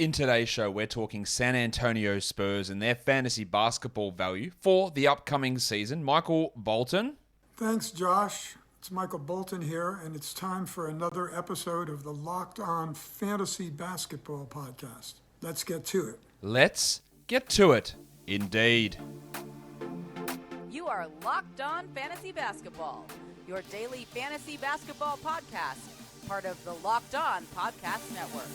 In today's show, we're talking San Antonio Spurs and their fantasy basketball value for the upcoming season. Michael Bolton. Thanks, Josh. It's Michael Bolton here, and it's time for another episode of the Locked On Fantasy Basketball Podcast. Let's get to it. Let's get to it, indeed. You are Locked On Fantasy Basketball, your daily fantasy basketball podcast, part of the Locked On Podcast Network.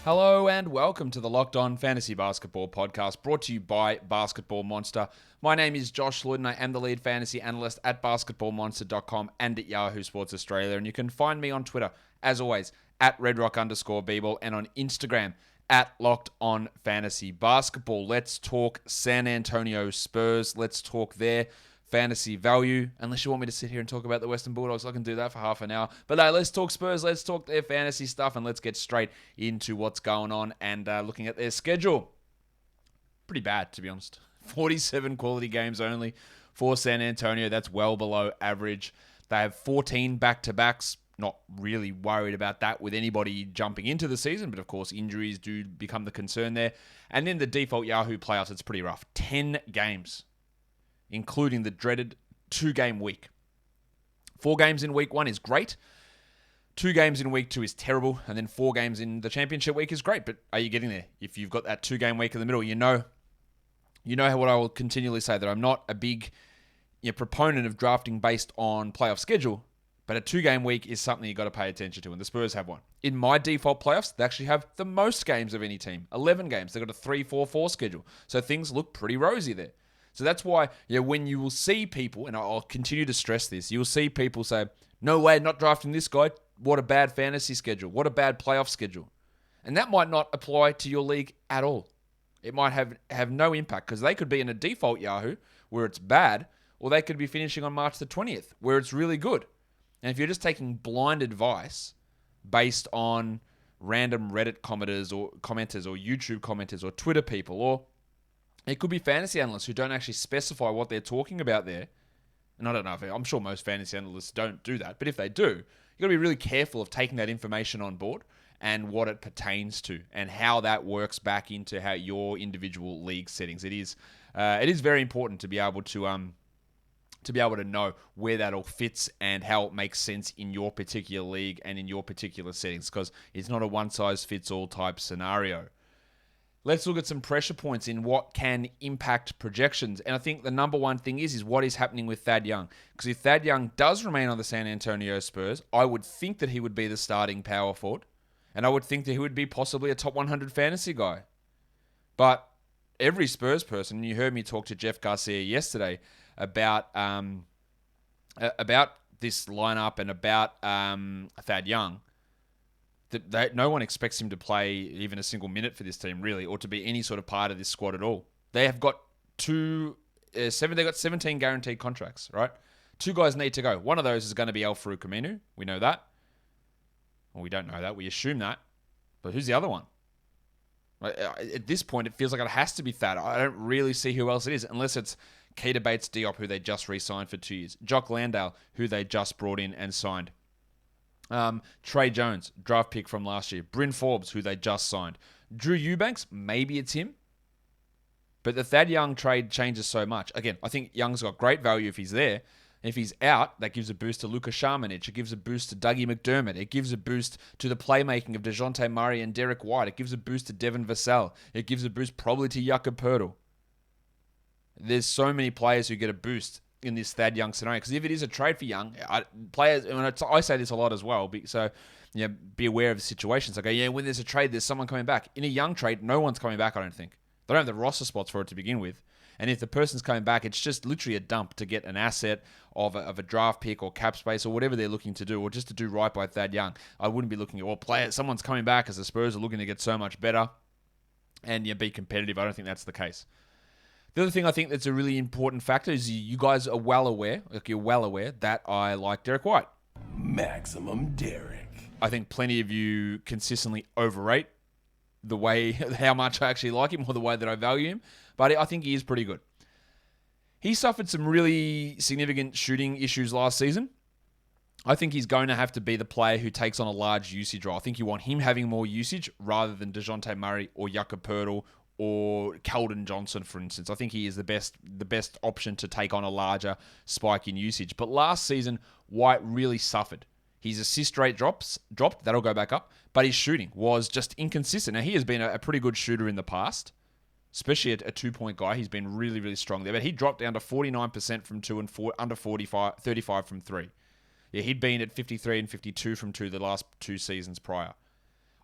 Hello and welcome to the Locked On Fantasy Basketball Podcast, brought to you by Basketball Monster. My name is Josh Lloyd and I am the lead fantasy analyst at basketballmonster.com and at Yahoo Sports Australia. And you can find me on Twitter, as always, at redrock_bball and on Instagram at Locked On Fantasy Basketball. Let's talk San Antonio Spurs. Let's talk their fantasy value. Unless you want me to sit here and talk about the Western Bulldogs, I can do that for half an hour. But no, let's talk Spurs. Let's talk their fantasy stuff, and let's get straight into what's going on and looking at their schedule. Pretty bad, to be honest. 47 quality games only for San Antonio. That's well below average. They have 14 back-to-backs. Not really worried about that with anybody jumping into the season, but of course injuries do become the concern there. And then the default Yahoo playoffs, it's pretty rough. 10 games, including the dreaded 2-game week. 4 games in week 1 is great. 2 games in week 2 is terrible. And then 4 games in the championship week is great. But are you getting there? If you've got that 2-game week in the middle, you know what I will continually say, that I'm not a big proponent of drafting based on playoff schedule. But a 2-game week is something you've got to pay attention to, and the Spurs have one. In my default playoffs, they actually have the most games of any team. 11 games. They've got a 3-4-4 schedule. So things look pretty rosy there. So that's why when you will see people, and I'll continue to stress this, you'll see people say, no way, not drafting this guy. What a bad fantasy schedule. What a bad playoff schedule. And that might not apply to your league at all. It might have no impact, because they could be in a default Yahoo where it's bad, or they could be finishing on March the 20th where it's really good. And if you're just taking blind advice based on random Reddit commenters or YouTube commenters or Twitter people, or it could be fantasy analysts who don't actually specify what they're talking about there. And I don't know I'm sure most fantasy analysts don't do that. But if they do, you've got to be really careful of taking that information on board and what it pertains to and how that works back into how your individual league settings. It is very important to be able to know where that all fits and how it makes sense in your particular league and in your particular settings, because it's not a one-size-fits-all type scenario. Let's look at some pressure points in what can impact projections. And I think the number one thing is what is happening with Thad Young. Because if Thad Young does remain on the San Antonio Spurs, I would think that he would be the starting power forward. And I would think that he would be possibly a top 100 fantasy guy. But every Spurs person, you heard me talk to Jeff Garcia yesterday about this lineup and about Thad Young, no one expects him to play even a single minute for this team, really, or to be any sort of part of this squad at all. They have got 17 guaranteed contracts, right? 2 guys need to go. One of those is going to be Al-Farouq Aminu. We know that. Well, we don't know that. We assume that. But who's the other one? At this point, it feels like it has to be Thad. I don't really see who else it is, unless it's Keita Bates-Diop, who they just re-signed for 2 years. Jock Landale, who they just brought in and signed. Trae Jones, draft pick from last year. Bryn Forbes, who they just signed. Drew Eubanks, maybe it's him. But the Thad Young trade changes so much. Again, I think Young's got great value if he's there. If he's out, that gives a boost to Luka Šamanić. It gives a boost to Dougie McDermott. It gives a boost to the playmaking of Dejounte Murray and Derrick White. It gives a boost to Devin Vassell. It gives a boost probably to Jakob Poeltl. There's so many players who get a boost in this Thad Young scenario. Because if it is a trade for Young, players, and I say this a lot as well, so be aware of the situations. Like, when there's a trade, there's someone coming back. In a Young trade, no one's coming back, I don't think. They don't have the roster spots for it to begin with. And if the person's coming back, it's just literally a dump to get an asset of a draft pick or cap space or whatever they're looking to do, or just to do right by Thad Young. I wouldn't be looking at, someone's coming back as the Spurs are looking to get so much better and be competitive. I don't think that's the case. The other thing I think that's a really important factor is you guys are well aware that I like Derrick White. Maximum Derrick. I think plenty of you consistently overrate how much I actually like him or the way that I value him, but I think he is pretty good. He suffered some really significant shooting issues last season. I think he's going to have to be the player who takes on a large usage role. I think you want him having more usage rather than Dejounte Murray or Jakob Poeltl or Keldon Johnson, for instance. I think he is the best option to take on a larger spike in usage. But last season, White really suffered. His assist rate dropped. That'll go back up. But his shooting was just inconsistent. Now, he has been a pretty good shooter in the past, especially a two-point guy. He's been really, really strong there. But he dropped down to 49% from 2 and under 35 from 3. Yeah, he'd been at 53 and 52 from 2 the last 2 seasons prior.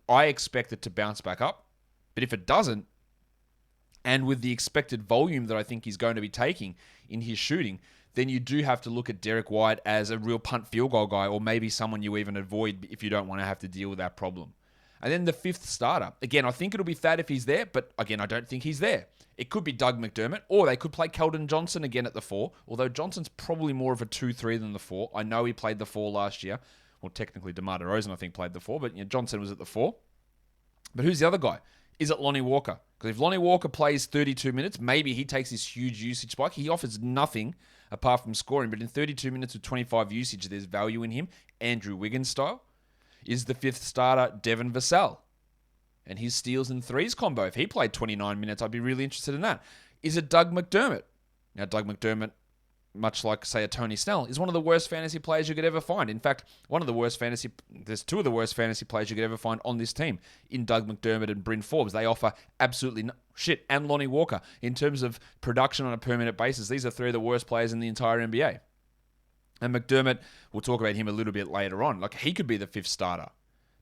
I expect it to bounce back up. But if it doesn't, and with the expected volume that I think he's going to be taking in his shooting, then you do have to look at Derrick White as a real punt field goal guy, or maybe someone you even avoid if you don't want to have to deal with that problem. And then the 5th starter. Again, I think it'll be Thad if he's there, but again, I don't think he's there. It could be Doug McDermott, or they could play Keldon Johnson again at the 4, although Johnson's probably more of a 2-3 than the 4. I know he played the 4 last year. Well, technically, DeMar DeRozan, I think, played the 4, but Johnson was at the 4. But who's the other guy? Is it Lonnie Walker? Because if Lonnie Walker plays 32 minutes, maybe he takes this huge usage spike. He offers nothing apart from scoring, but in 32 minutes with 25 usage, there's value in him. Andrew Wiggins style. Is the 5th starter Devin Vassell and his steals and threes combo? If he played 29 minutes, I'd be really interested in that. Is it Doug McDermott? Now, Doug McDermott, much like, say, a Tony Snell, is one of the worst fantasy players you could ever find. In fact, there's 2 of the worst fantasy players you could ever find on this team in Doug McDermott and Bryn Forbes. They offer absolutely shit. And Lonnie Walker. In terms of production on a per-minute basis, these are 3 of the worst players in the entire NBA. And McDermott, we'll talk about him a little bit later on. Like, he could be the 5th starter.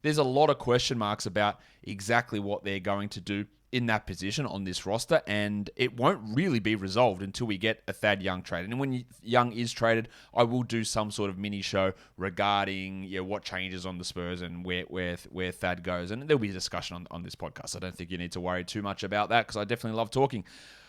There's a lot of question marks about exactly what they're going to do in that position on this roster, and it won't really be resolved until we get a Thad Young traded. And when Young is traded, I will do some sort of mini show regarding what changes on the Spurs and where Thad goes, and there'll be a discussion on this podcast. I don't think you need to worry too much about that because I definitely love talking.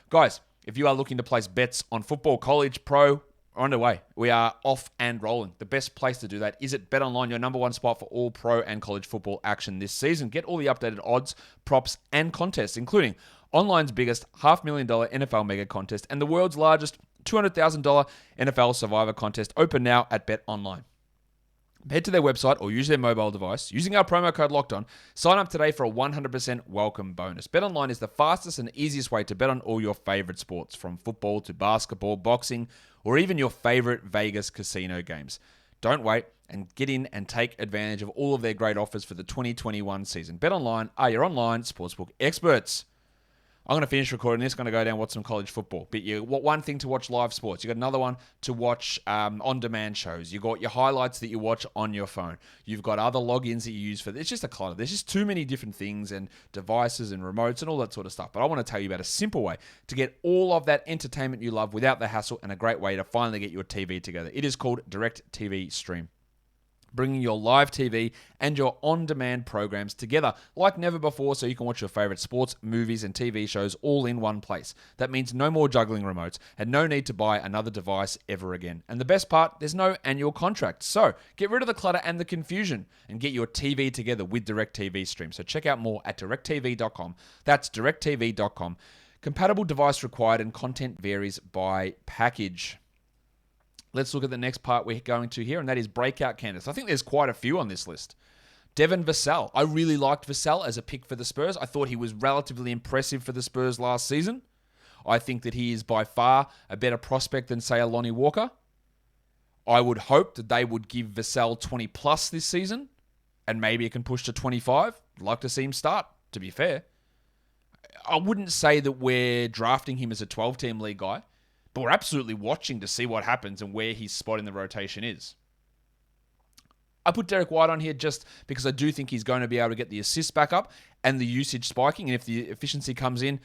Guys, if you are looking to place bets on football, college, pro, are underway. We are off and rolling. The best place to do that is at BetOnline, your number 1 spot for all pro and college football action this season. Get all the updated odds, props, and contests, including online's biggest $500,000 NFL mega contest and the world's largest $200,000 NFL Survivor contest. Open now at BetOnline. Head to their website or use their mobile device. Using our promo code LOCKEDON, sign up today for a 100% welcome bonus. BetOnline is the fastest and easiest way to bet on all your favorite sports, from football to basketball, boxing, or even your favorite Vegas casino games. Don't wait and get in and take advantage of all of their great offers for the 2021 season. BetOnline are your online sportsbook experts. I'm going to finish recording this. Going to go down watch some college football. But you got one thing to watch live sports. You got another one to watch on-demand shows. You got your highlights that you watch on your phone. You've got other logins that you use for. It's just a clutter. There's just too many different things and devices and remotes and all that sort of stuff. But I want to tell you about a simple way to get all of that entertainment you love without the hassle, and a great way to finally get your TV together. It is called Direct TV Stream, bringing your live TV and your on-demand programs together like never before, so you can watch your favorite sports, movies, and TV shows all in one place. That means no more juggling remotes and no need to buy another device ever again. And the best part, there's no annual contract. So get rid of the clutter and the confusion and get your TV together with Direct TV Stream. So check out more at directtv.com. That's directtv.com. Compatible device required and content varies by package. Let's look at the next part we're going to here, and that is breakout candidates. I think there's quite a few on this list. Devin Vassell. I really liked Vassell as a pick for the Spurs. I thought he was relatively impressive for the Spurs last season. I think that he is by far a better prospect than, say, a Lonnie Walker. I would hope that they would give Vassell 20 plus this season, and maybe it can push to 25. I'd like to see him start, to be fair. I wouldn't say that we're drafting him as a 12-team league guy, but we're absolutely watching to see what happens and where his spot in the rotation is. I put Derrick White on here just because I do think he's going to be able to get the assists back up and the usage spiking. And if the efficiency comes in,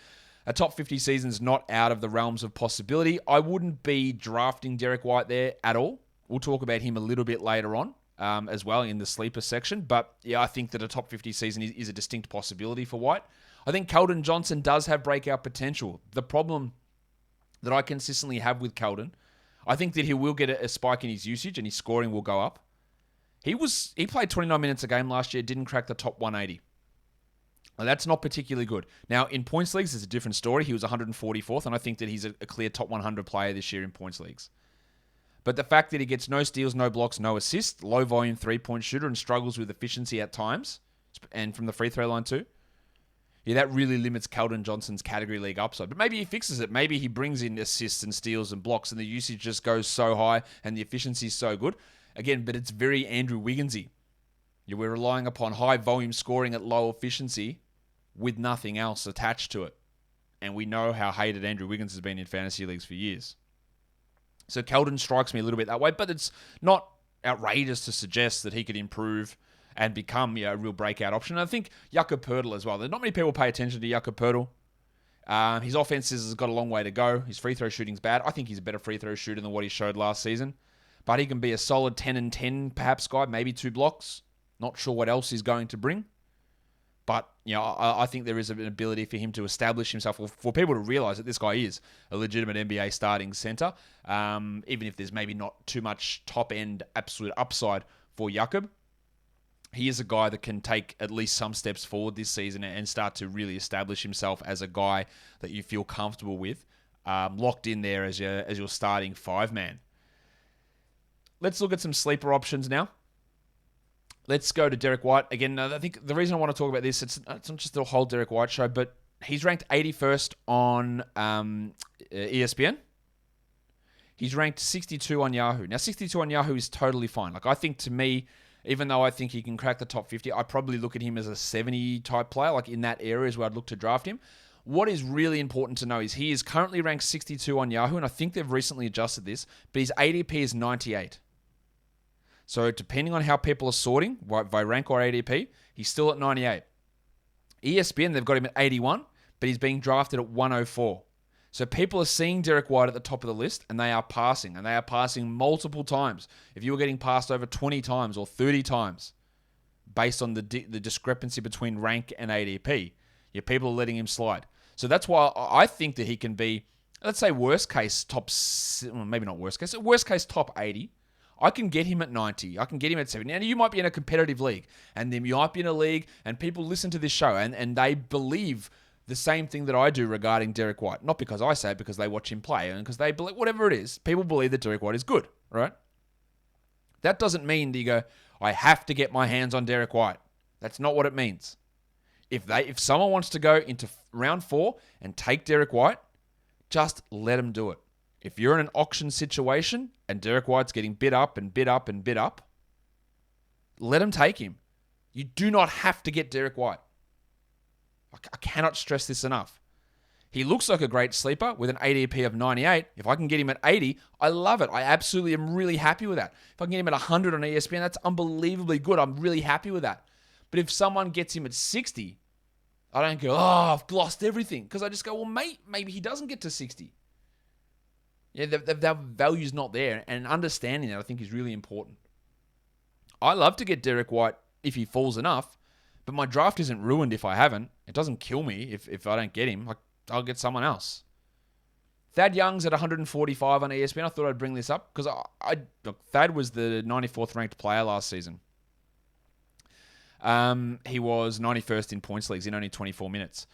a top 50 season's not out of the realms of possibility. I wouldn't be drafting Derrick White there at all. We'll talk about him a little bit later on as well in the sleeper section. But yeah, I think that a top 50 season is a distinct possibility for White. I think Keldon Johnson does have breakout potential. The problem that I consistently have with Keldon, I think that he will get a spike in his usage and his scoring will go up. He played 29 minutes a game last year, didn't crack the top 180. Now, that's not particularly good. Now, in points leagues, it's a different story. He was 144th, and I think that he's a clear top 100 player this year in points leagues. But the fact that he gets no steals, no blocks, no assists, low volume 3-point shooter and struggles with efficiency at times, and from the free throw line too, yeah, that really limits Keldon Johnson's category league upside. But maybe he fixes it. Maybe he brings in assists and steals and blocks and the usage just goes so high and the efficiency is so good. Again, but it's very Andrew Wigginsy. Yeah, we're relying upon high volume scoring at low efficiency with nothing else attached to it. And we know how hated Andrew Wiggins has been in fantasy leagues for years. So Keldon strikes me a little bit that way, but it's not outrageous to suggest that he could improve and become a real breakout option. And I think Jakob Poeltl as well. There's not many people pay attention to Jakob Poeltl. His offense has got a long way to go. His free throw shooting's bad. I think he's a better free throw shooter than what he showed last season. But he can be a solid 10-10 perhaps guy, maybe 2 blocks. Not sure what else he's going to bring. But I think there is an ability for him to establish himself, or for people to realize that this guy is a legitimate NBA starting center, even if there's maybe not too much top-end absolute upside for Jakob. He is a guy that can take at least some steps forward this season and start to really establish himself as a guy that you feel comfortable with, locked in there as your starting 5-man. Let's look at some sleeper options now. Let's go to Derrick White. Again, I think the reason I want to talk about this, it's not just the whole Derrick White show, but he's ranked 81st on ESPN. He's ranked 62 on Yahoo. Now, 62 on Yahoo is totally fine. Like, I think, to me, even though I think he can crack the top 50, I probably look at him as a 70 type player, like in that area is where I'd look to draft him. What is really important to know is he is currently ranked 62 on Yahoo, and I think they've recently adjusted this, but his ADP is 98. So depending on how people are sorting, by rank or ADP, he's still at 98. ESPN, they've got him at 81, but he's being drafted at 104. So people are seeing Derrick White at the top of the list, and they are passing multiple times. If you were getting passed over 20 times or 30 times, based on the discrepancy between rank and ADP, people are letting him slide. So that's why I think that he can be, let's say worst case top 80. I can get him at 90. I can get him at 70. Now, you might be in a competitive league, and then you might be in a league, and people listen to this show, and they believe the same thing that I do regarding Derrick White. Not because I say it, because they watch him play, and because they believe, whatever it is, people believe that Derrick White is good, right? That doesn't mean that you go, I have to get my hands on Derrick White. That's not what it means. If someone wants to go into round 4 and take Derrick White, just let him do it. If you're in an auction situation and Derrick White's getting bid up and bid up and bid up, let him take him. You do not have to get Derrick White. I cannot stress this enough. He looks like a great sleeper with an ADP of 98. If I can get him at 80, I love it. I absolutely am really happy with that. If I can get him at 100 on ESPN, that's unbelievably good. I'm really happy with that. But if someone gets him at 60, I don't go, I've lost everything. Because I just go, well, maybe he doesn't get to 60. Yeah, the value's not there, and understanding that I think is really important. I love to get Derrick White if he falls enough, but my draft isn't ruined if I haven't. It doesn't kill me if I don't get him. Like, I'll get someone else. Thad Young's at 145 on ESPN. I thought I'd bring this up because look, Thad was the 94th ranked player last season. He was 91st in points leagues in only 24 minutes.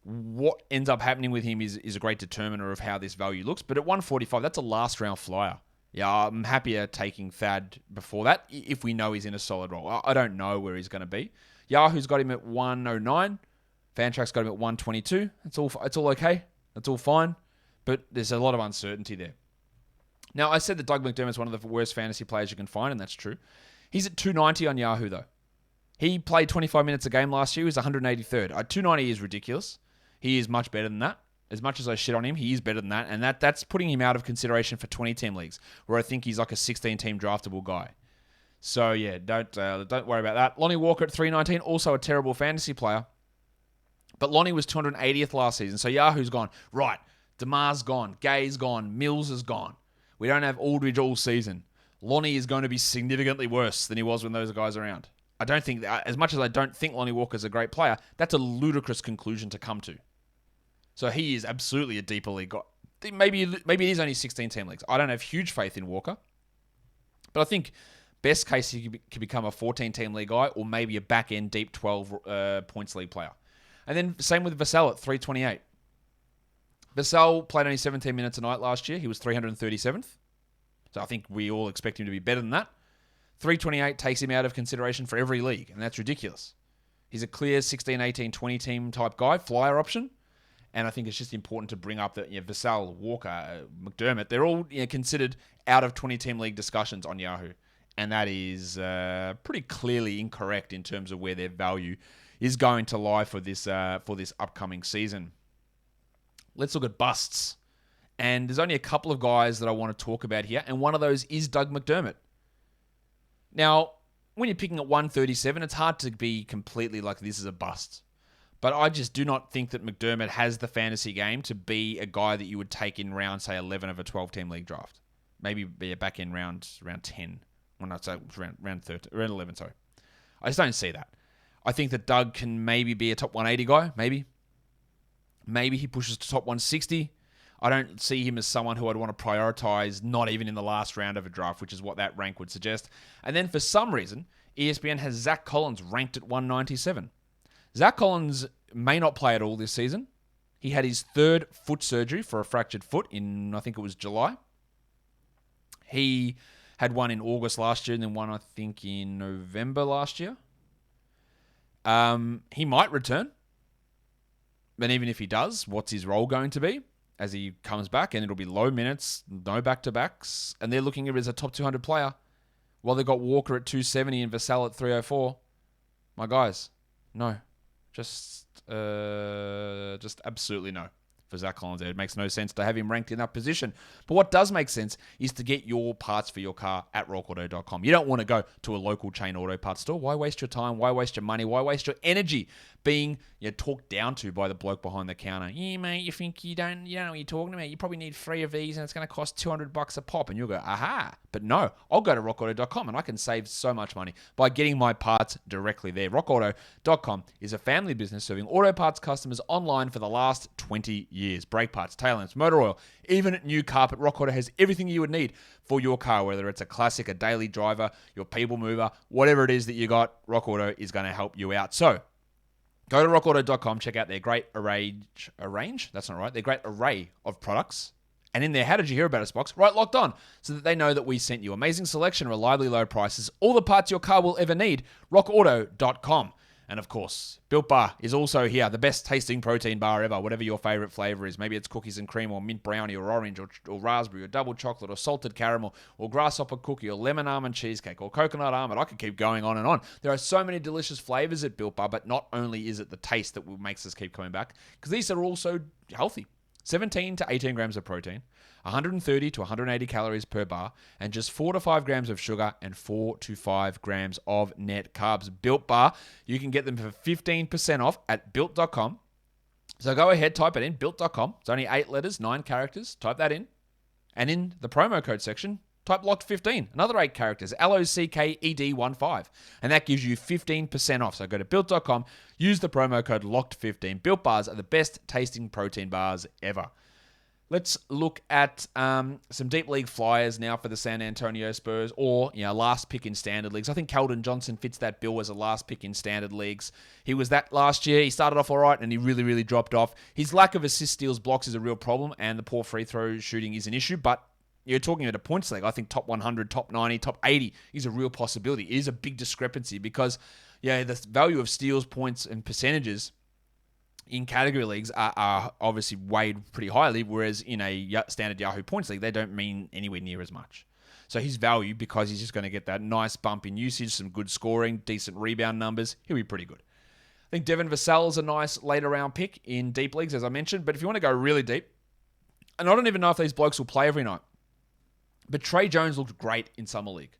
What ends up happening with him is a great determiner of how this value looks. But at 145, that's a last round flyer. Yeah, I'm happier taking Thad before that if we know he's in a solid role. I don't know where he's going to be. Yahoo's got him at 109. Fantrack's got him at 122. It's all okay. That's all fine. But there's a lot of uncertainty there. Now, I said that Doug McDermott's one of the worst fantasy players you can find, and that's true. He's at 290 on Yahoo, though. He played 25 minutes a game last year. He was 183rd. 290 is ridiculous. He is much better than that. As much as I shit on him, he is better than that. And that's putting him out of consideration for 20-team leagues, where I think he's like a 16-team draftable guy. So, yeah, don't worry about that. Lonnie Walker at 319, also a terrible fantasy player. But Lonnie was 280th last season. So Yahoo's gone, right, DeMar's gone, Gay's gone, Mills is gone. We don't have Aldridge all season. Lonnie is going to be significantly worse than he was when those guys are around. I don't think, as much as I don't think Lonnie Walker's a great player, that's a ludicrous conclusion to come to. So he is absolutely a deeper league guy. Maybe it is only 16-team leagues. I don't have huge faith in Walker. But I think best case he could become a 14-team league guy or maybe a back-end deep 12 points league player. And then same with Vassell at 328. Vassell played only 17 minutes a night last year. He was 337th. So I think we all expect him to be better than that. 328 takes him out of consideration for every league, and that's ridiculous. He's a clear 16, 18, 20 team type guy, flyer option. And I think it's just important to bring up that Vassell, Walker, McDermott, they're all considered out of 20-team league discussions on Yahoo. And that is pretty clearly incorrect in terms of where their value is going to lie for this upcoming season. Let's look at busts. And there's only a couple of guys that I want to talk about here, and one of those is Doug McDermott. Now, when you're picking at 137, it's hard to be completely like this is a bust. But I just do not think that McDermott has the fantasy game to be a guy that you would take in round, say, 11 of a 12-team league draft. Maybe be a back in round 10. Well, not so round 11, sorry. I just don't see that. I think that Doug can maybe be a top 180 guy, maybe. Maybe he pushes to top 160. I don't see him as someone who I'd want to prioritize, not even in the last round of a draft, which is what that rank would suggest. And then for some reason, ESPN has Zach Collins ranked at 197. Zach Collins may not play at all this season. He had his third foot surgery for a fractured foot in, I think it was July. He had one in August last year and then one, I think, in November last year. He might return. But even if he does, what's his role going to be as he comes back? And it'll be low minutes, no back-to-backs. And they're looking at him as a top 200 player. While they've got Walker at 270 and Vassell at 304. My guys, no. Just absolutely no for Zach Collins there. It makes no sense to have him ranked in that position. But what does make sense is to get your parts for your car at rockauto.com. You don't want to go to a local chain auto parts store. Why waste your time? Why waste your money? Why waste your energy being talked down to by the bloke behind the counter? Yeah, mate, you think you don't know what you're talking about. You probably need 3 of these and it's going to cost $200 a pop. And you'll go, aha. But no, I'll go to rockauto.com and I can save so much money by getting my parts directly there. Rockauto.com is a family business serving auto parts customers online for the last 20 years. Brake parts, tail lamps, motor oil, even new carpet. Rock Auto has everything you would need for your car, whether it's a classic, a daily driver, your people mover, whatever it is that you got, Rock Auto is going to help you out. So go to rockauto.com, check out their great their great array of products. And in there, how did you hear about us box? Right, locked on, so that they know that we sent you. Amazing selection, reliably low prices, all the parts your car will ever need. rockauto.com. And of course, Built Bar is also here, the best tasting protein bar ever, whatever your favorite flavor is. Maybe it's cookies and cream or mint brownie or orange or raspberry or double chocolate or salted caramel or grasshopper cookie or lemon almond cheesecake or coconut almond. I could keep going on and on. There are so many delicious flavors at Built Bar, but not only is it the taste that makes us keep coming back, because these are also healthy. 17 to 18 grams of protein, 130 to 180 calories per bar, and just 4 to 5 grams of sugar and 4 to 5 grams of net carbs. Built Bar, you can get them for 15% off at built.com. So go ahead, type it in, built.com. It's only 8 letters, 9 characters. Type that in. And in the promo code section, type LOCKED15, another 8 characters, LOCKED15, and that gives you 15% off. So go to built.com, use the promo code LOCKED15. Built Bars are the best tasting protein bars ever. Let's look at some deep league flyers now for the San Antonio Spurs, or last pick in standard leagues. I think Keldon Johnson fits that bill as a last pick in standard leagues. He was that last year. He started off all right, and he really, really dropped off. His lack of assist, steals, blocks is a real problem, and the poor free throw shooting is an issue, but you're talking about a points league. I think top 100, top 90, top 80 is a real possibility. It is a big discrepancy because, the value of steals, points, and percentages in category leagues are obviously weighed pretty highly, whereas in a standard Yahoo points league, they don't mean anywhere near as much. So his value, because he's just going to get that nice bump in usage, some good scoring, decent rebound numbers, he'll be pretty good. I think Devin Vassell is a nice later round pick in deep leagues, as I mentioned. But if you want to go really deep, and I don't even know if these blokes will play every night, but Trae Jones looked great in Summer League.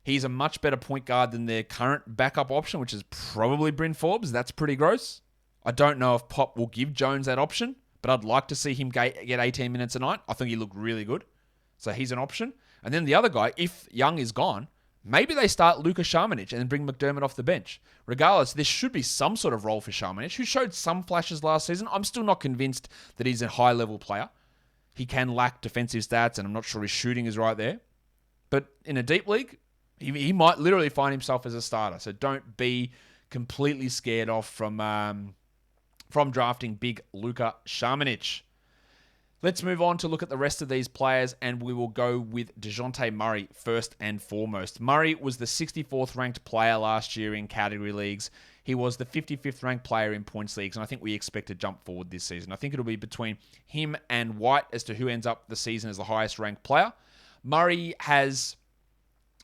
He's a much better point guard than their current backup option, which is probably Bryn Forbes. That's pretty gross. I don't know if Pop will give Jones that option, but I'd like to see him get 18 minutes a night. I think he looked really good. So he's an option. And then the other guy, if Young is gone, maybe they start Luka Šamanić and then bring McDermott off the bench. Regardless, there should be some sort of role for Šamanić, who showed some flashes last season. I'm still not convinced that he's a high-level player. He can lack defensive stats, and I'm not sure his shooting is right there. But in a deep league, he might literally find himself as a starter. So don't be completely scared off from drafting big Luka Šamanić. Let's move on to look at the rest of these players, and we will go with Dejounte Murray first and foremost. Murray was the 64th ranked player last year in category leagues. He was the 55th ranked player in points leagues, and I think we expect to jump forward this season. I think it'll be between him and White as to who ends up the season as the highest ranked player. Murray has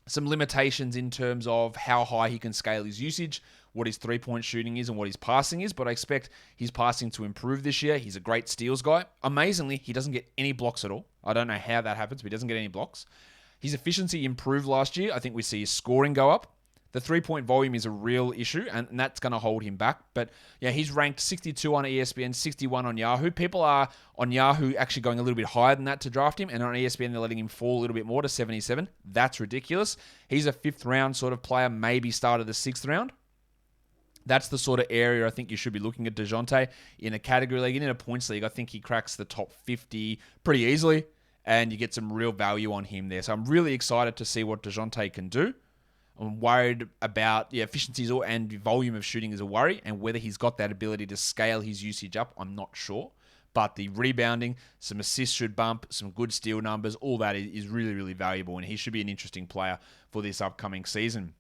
some limitations in terms of how high he can scale his usage, what his three-point shooting is, and what his passing is, but I expect his passing to improve this year. He's a great steals guy. Amazingly, he doesn't get any blocks at all. I don't know how that happens, but he doesn't get any blocks. His efficiency improved last year. I think we see his scoring go up. The three-point volume is a real issue, and that's going to hold him back. But yeah, he's ranked 62 on ESPN, 61 on Yahoo. People are on Yahoo actually going a little bit higher than that to draft him, and on ESPN they're letting him fall a little bit more to 77. That's ridiculous. He's a fifth-round sort of player, maybe start of the sixth round. That's the sort of area I think you should be looking at Dejounte in a category league and in a points league. I think he cracks the top 50 pretty easily, and you get some real value on him there. So I'm really excited to see what Dejounte can do. I'm worried about efficiencies and volume of shooting is a worry, and whether he's got that ability to scale his usage up, I'm not sure. But the rebounding, some assists should bump, some good steal numbers, all that is really, really valuable, and he should be an interesting player for this upcoming season.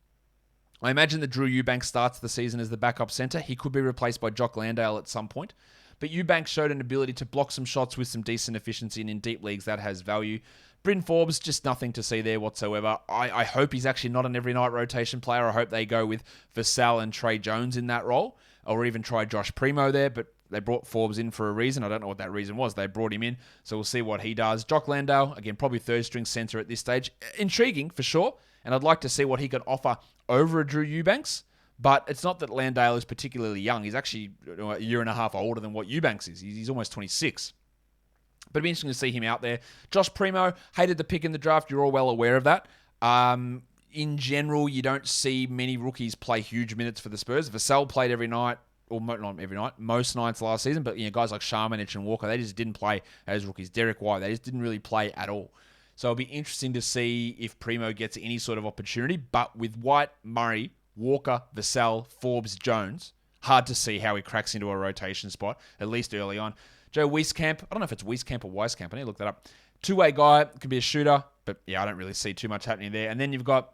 I imagine that Drew Eubanks starts the season as the backup center. He could be replaced by Jock Landale at some point. But Eubanks showed an ability to block some shots with some decent efficiency, and in deep leagues that has value. Bryn Forbes, just nothing to see there whatsoever. I hope he's actually not an every night rotation player. I hope they go with Vassell and Trae Jones in that role, or even try Josh Primo there, but they brought Forbes in for a reason. I don't know what that reason was. They brought him in, so we'll see what he does. Jock Landale, again, probably third string center at this stage. Intriguing for sure, and I'd like to see what he can offer over a Drew Eubanks, but it's not that Landale is particularly young. He's actually a year and a half older than what Eubanks is. He's almost 26. But it'd be interesting to see him out there. Josh Primo, hated the pick in the draft. You're all well aware of that. In general, you don't see many rookies play huge minutes for the Spurs. Vassell played every night, or not every night, most nights last season, but guys like Sharmanich and Walker, they just didn't play as rookies. Derrick White, they just didn't really play at all. So it'll be interesting to see if Primo gets any sort of opportunity. But with White, Murray, Walker, Vassell, Forbes, Jones, hard to see how he cracks into a rotation spot, at least early on. Joe Wieskamp, I don't know if it's Wieskamp or Wieskamp. I need to look that up. Two-way guy, could be a shooter, but yeah, I don't really see too much happening there. And then you've got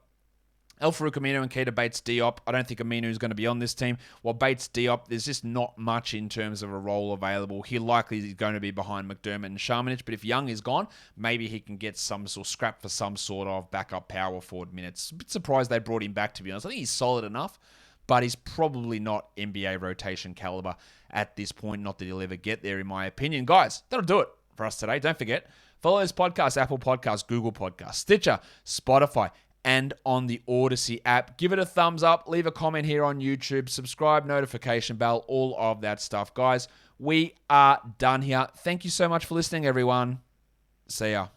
El-Farouq Aminu and Keita Bates-Diop. I don't think Aminu is going to be on this team. While Bates-Diop, there's just not much in terms of a role available. He likely is going to be behind McDermott and Sharmanich, but if Young is gone, maybe he can get some sort of scrap for some sort of backup power forward minutes. A bit surprised they brought him back, to be honest. I think he's solid enough, but he's probably not NBA rotation caliber at this point. Not that he'll ever get there, in my opinion. Guys, that'll do it for us today. Don't forget, follow this podcast, Apple Podcasts, Google Podcasts, Stitcher, Spotify, and on the Odyssey app. Give it a thumbs up. Leave a comment here on YouTube. Subscribe, notification bell, all of that stuff. Guys, we are done here. Thank you so much for listening, everyone. See ya.